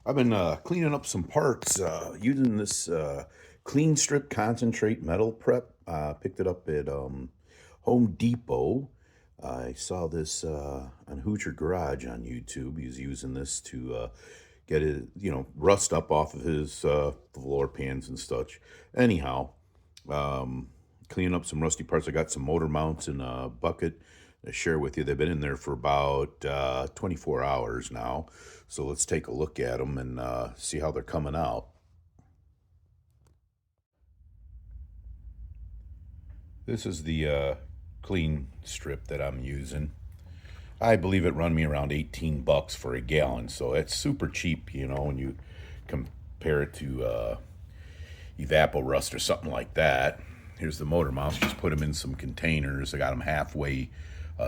I've been cleaning up some parts using this Clean Strip Concentrate Metal Prep. Picked it up at Home Depot. I saw this on Hoosier Garage on YouTube. He was using this to get it, rust up off of his floor pans and such. Anyhow, cleaning up some rusty parts. I got some motor mounts in a bucket to share with you. They've been in there for about 24 hours now. So let's take a look at them and see how they're coming out. This is the clean strip that I'm using. I believe it run me around 18 bucks for a gallon. So it's super cheap, when you compare it to Evapo-Rust or something like that. Here's the motor mounts. Just put them in some containers. I got them halfway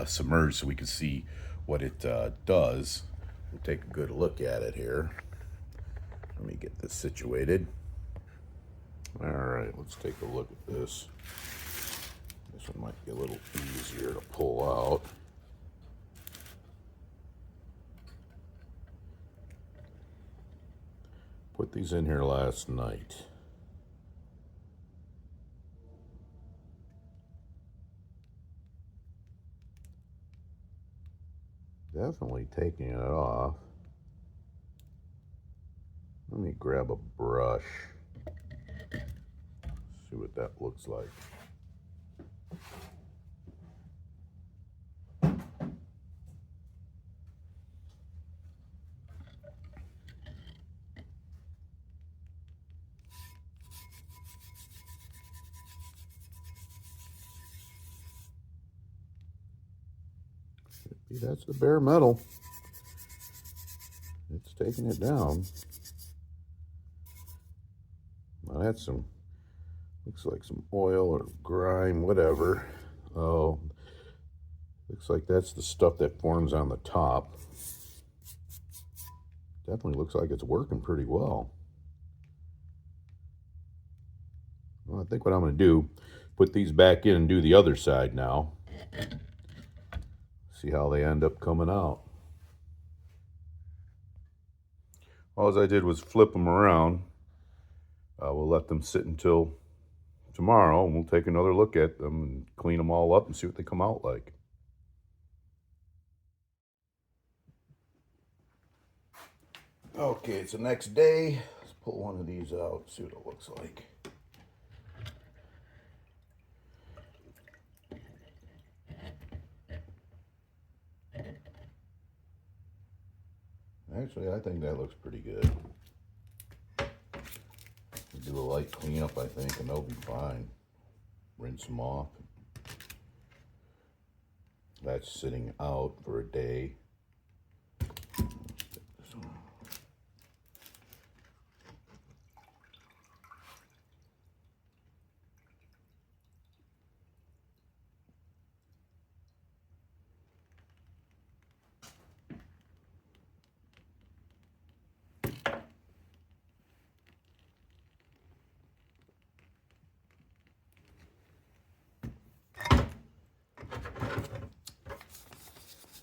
submerged so we can see what it does. We'll take a good look at it here. Let me get this situated. All right, let's take a look at this. This one might be a little easier to pull out. Put these in here last night. Definitely taking it off. Let me grab a brush. See what that looks like. That's the bare metal. It's taking it down. Now that's looks like some oil or grime, whatever. Oh, looks like that's the stuff that forms on the top. Definitely looks like it's working pretty well. Well, I think what I'm going to do, put these back in and do the other side now. See how they end up coming out. All I did was flip them around. We'll let them sit until tomorrow, and we'll take another look at them and clean them all up and see what they come out like. Okay, it's the next day. Let's pull one of these out, see what it looks like. Actually, I think that looks pretty good. Do a light cleanup, I think, and they'll be fine. Rinse them off. That's sitting out for a day.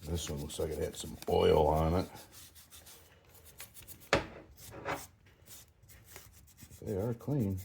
This one looks like it had some oil on it. They are clean.